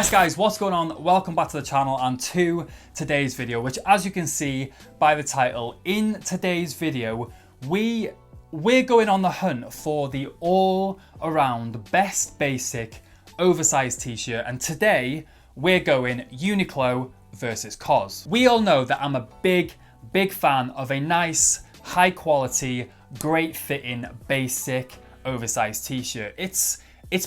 Yes guys, what's going on? Welcome back to the channel and to today's video, which as you can see by the title, in today's video, we're going on the hunt for the all-around best basic oversized t-shirt, and today we're going Uniqlo versus COS. We all know that I'm a big fan of a nice, high quality, great fitting, basic, oversized t-shirt. It's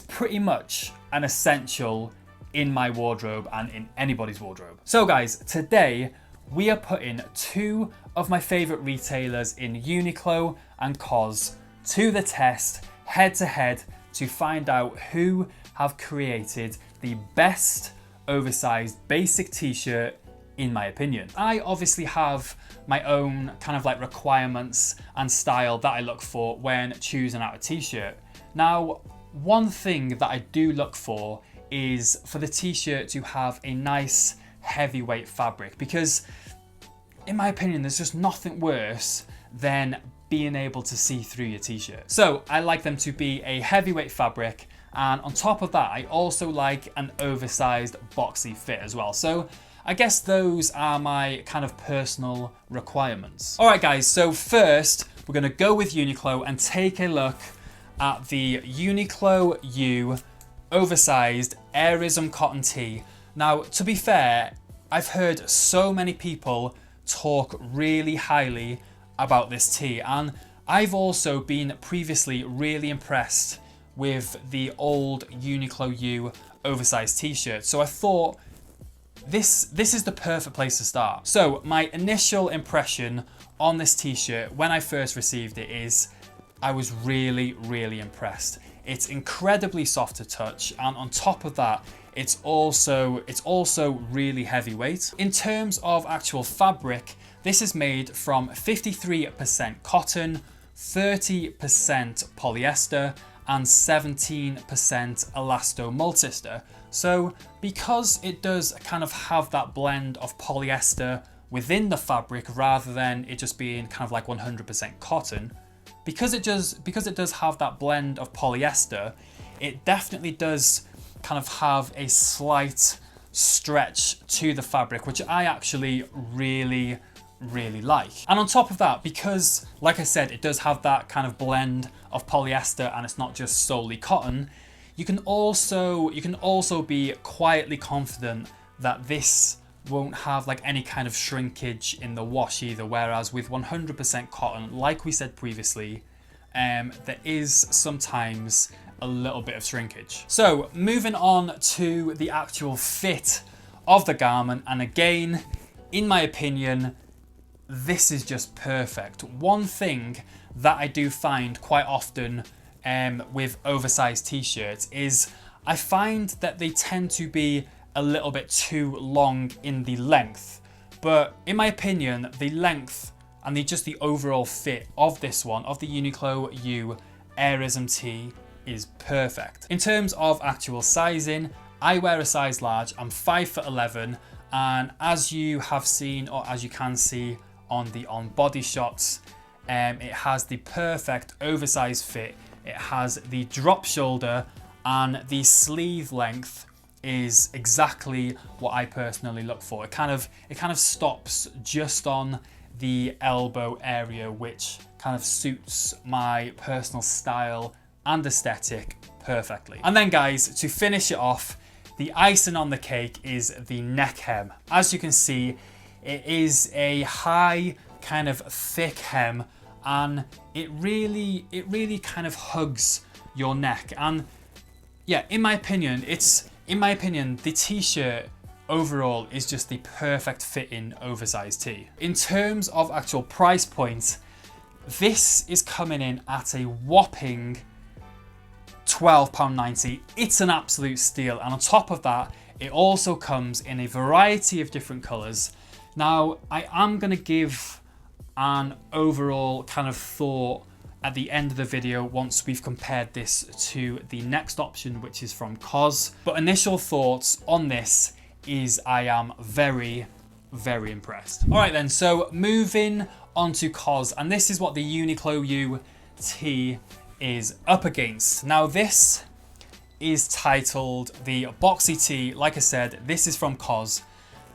pretty much an essential in my wardrobe and in anybody's wardrobe. So guys, today we are putting two of my favorite retailers in Uniqlo and COS to the test, head to head, to find out who have created the best oversized basic t-shirt in my opinion. I obviously have my own kind of like requirements and style that I look for when choosing out a t-shirt. Now, one thing that I do look for is for the t-shirt to have a nice heavyweight fabric, because in my opinion there's just nothing worse than being able to see through your t-shirt. So I like them to be a heavyweight fabric, and on top of that I also like an oversized boxy fit as well. So I guess those are my kind of personal requirements. Alright guys, so first we're going to go with Uniqlo and take a look at the Uniqlo U oversized airism cotton tee. Now, to be fair, I've heard so many people talk really highly about this tee, and I've also been previously really impressed with the old Uniqlo U oversized t-shirt. So I thought this is the perfect place to start. So my initial impression on this t-shirt when I first received it is I was really impressed. It's incredibly soft to touch, and on top of that, it's also really heavyweight. In terms of actual fabric, this is made from 53% cotton, 30% polyester, and 17% elasto-multister. So because it does kind of have that blend of polyester within the fabric rather than it just being kind of like 100% cotton, because it does have that blend of polyester, it definitely does kind of have a slight stretch to the fabric, which I actually really like. And on top of that, because like I said, it does have that kind of blend of polyester and it's not just solely cotton, you can also be quietly confident that this won't have like any kind of shrinkage in the wash either, whereas with 100% cotton, like we said previously, there is sometimes a little bit of shrinkage. So moving on to the actual fit of the garment, and again, in my opinion, this is just perfect. One thing that I do find quite often with oversized t-shirts is I find that they tend to be a little bit too long in the length, but in my opinion the length and the overall fit of this one, of the Uniqlo U airism tee, is perfect. In terms of actual sizing, I wear a size large. I'm 5'11", and as you have seen, or as you can see on the on-body shots, it has the perfect oversized fit. It has the drop shoulder, and the sleeve length is exactly what I personally look for. It kind of stops just on the elbow area, which kind of suits my personal style and aesthetic perfectly. And then guys, to finish it off, the icing on the cake is the neck hem. As you can see, it is a high kind of thick hem, and it really kind of hugs your neck. And yeah, in my opinion, the t-shirt overall is just the perfect fitting oversized tee. In terms of actual price point, this is coming in at a whopping £12.90. It's an absolute steal, and on top of that, it also comes in a variety of different colours. Now, I am going to give an overall kind of thought at the end of the video once we've compared this to the next option, which is from COS. But initial thoughts on this is I am very impressed. All right then, so moving on to COS, and this is what the Uniqlo U tee is up against. Now this is titled the Boxy Tee. Like I said, this is from COS,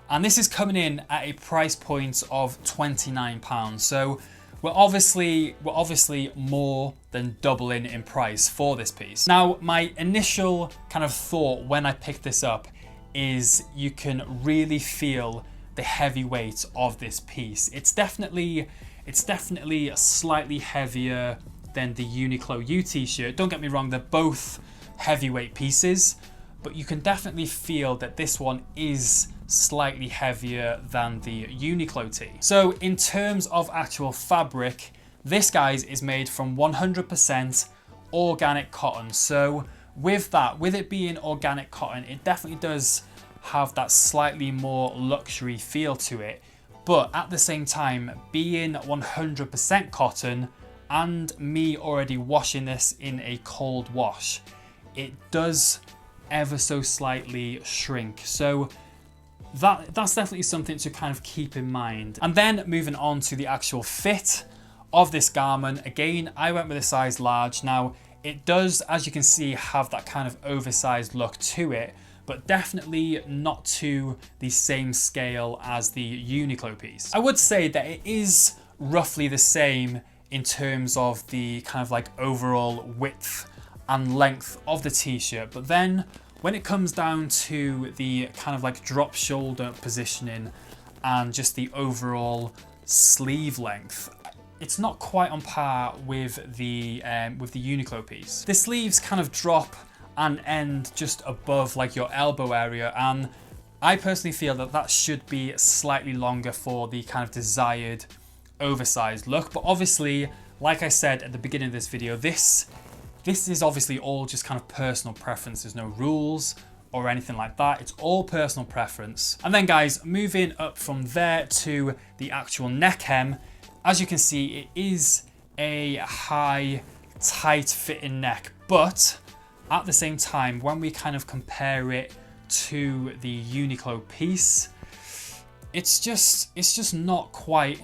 and this is coming in at a price point of £29. So we're obviously more than doubling in price for this piece. Now, my initial kind of thought when I picked this up is you can really feel the heavy weight of this piece. It's definitely slightly heavier than the Uniqlo U t-shirt. Don't get me wrong, they're both heavyweight pieces, but you can definitely feel that this one is slightly heavier than the Uniqlo tee. So in terms of actual fabric, this, guys, is made from 100% organic cotton. So with it being organic cotton, it definitely does have that slightly more luxury feel to it. But at the same time, being 100% cotton and me already washing this in a cold wash, it does ever so slightly shrink. So that's definitely something to kind of keep in mind. And then moving on to the actual fit of this garment. Again, I went with a size large. Now, it does, as you can see, have that kind of oversized look to it, but definitely not to the same scale as the Uniqlo piece. I would say that it is roughly the same in terms of the kind of like overall width and length of the t-shirt, but then when it comes down to the kind of like drop shoulder positioning and just the overall sleeve length, it's not quite on par with the Uniqlo piece. The sleeves kind of drop and end just above like your elbow area, and I personally feel that that should be slightly longer for the kind of desired oversized look. But obviously, like I said at the beginning of this video, this is obviously all just kind of personal preference. There's no rules or anything like that. It's all personal preference. And then, guys, moving up from there to the actual neck hem, as you can see, it is a high, tight fitting neck, but at the same time, when we kind of compare it to the Uniqlo piece, it's just not quite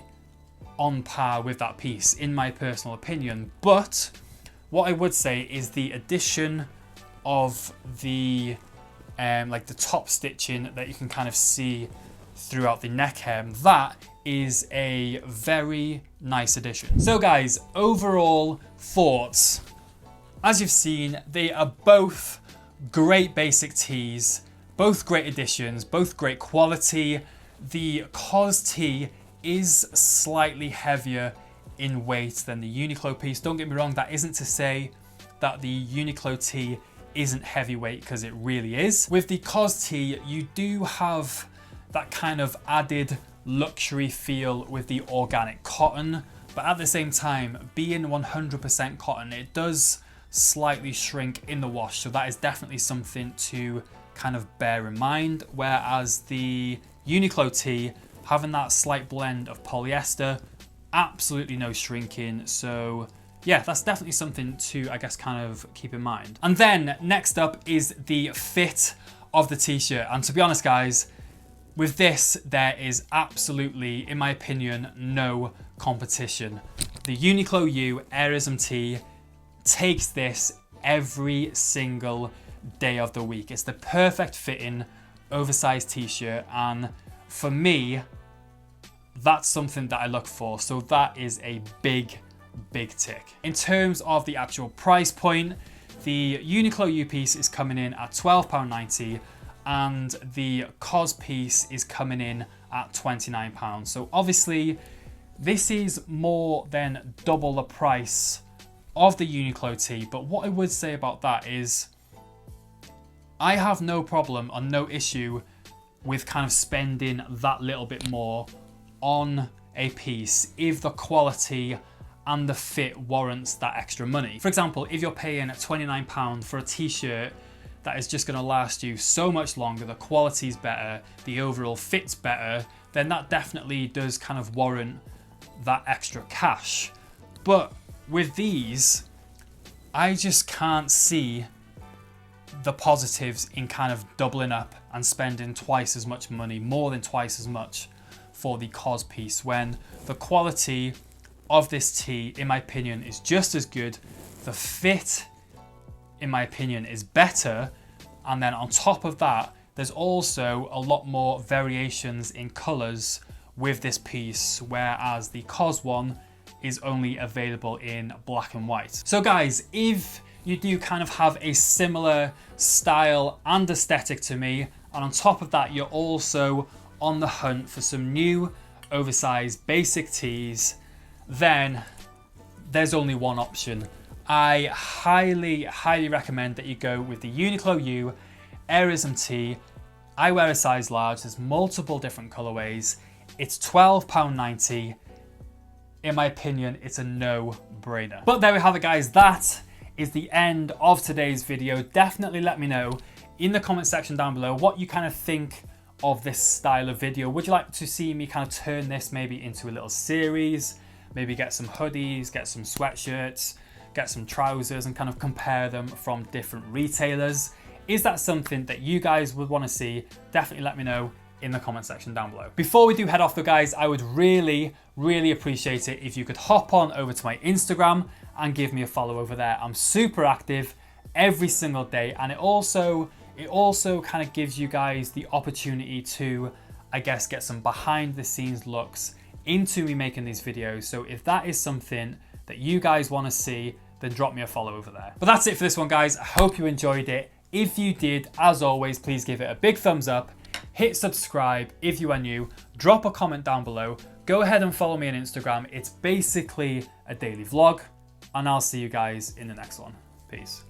on par with that piece, in my personal opinion. But what I would say is the addition of the like the top stitching that you can kind of see throughout the neck hem, that is a very nice addition. So guys, overall thoughts. As you've seen, they are both great basic tees, both great additions, both great quality. The COS tee is slightly heavier in weight than the Uniqlo piece. Don't get me wrong, that isn't to say that the Uniqlo tee isn't heavyweight, because it really is. With the COS tee, you do have that kind of added luxury feel with the organic cotton, but at the same time, being 100% cotton, it does slightly shrink in the wash, so that is definitely something to kind of bear in mind. Whereas the Uniqlo tee, having that slight blend of polyester, absolutely no shrinking. So yeah, that's definitely something to, I guess, kind of keep in mind. And then next up is the fit of the t-shirt. And to be honest, guys, with this, there is absolutely, in my opinion, no competition. The Uniqlo U Airism tee takes this every single day of the week. It's the perfect fitting oversized t-shirt, and for me, that's something that I look for. So that is a big tick. In terms of the actual price point, the Uniqlo U piece is coming in at £12.90 and the COS piece is coming in at £29. So obviously this is more than double the price of the Uniqlo tee, but what I would say about that is I have no problem or no issue with kind of spending that little bit more on a piece if the quality and the fit warrants that extra money. For example, if you're paying £29 for a t-shirt that is just going to last you so much longer, the quality's better, the overall fit's better, then that definitely does kind of warrant that extra cash. But with these, I just can't see the positives in kind of doubling up and spending twice as much money, more than twice as much, for the COS piece, when the quality of this tee, in my opinion, is just as good. The fit in my opinion, is better. And then on top of that, there's also a lot more variations in colors with this piece, whereas the COS one is only available in black and white. So guys, if you do kind of have a similar style and aesthetic to me, and on top of that, you're also on the hunt for some new oversized basic tees, then there's only one option. I highly recommend that you go with the Uniqlo U Airism tee. I wear a size large, there's multiple different colorways. It's £12.90. In my opinion, it's a no-brainer. But there we have it, guys. That is the end of today's video. Definitely let me know in the comment section down below what you kind of think of this style of video. Would you like to see me kind of turn this maybe into a little series? Maybe get some hoodies, get some sweatshirts, get some trousers, and kind of compare them from different retailers. Is that something that you guys would want to see? Definitely let me know in the comment section down below. Before we do head off though, guys, I would really appreciate it if you could hop on over to my Instagram and give me a follow over there. I'm super active every single day, and it also kind of gives you guys the opportunity to, I guess, get some behind the scenes looks into me making these videos. So if that is something that you guys want to see, then drop me a follow over there. But that's it for this one, guys. I hope you enjoyed it. If you did, as always, please give it a big thumbs up. Hit subscribe if you are new. Drop a comment down below. Go ahead and follow me on Instagram. It's basically a daily vlog. And I'll see you guys in the next one. Peace.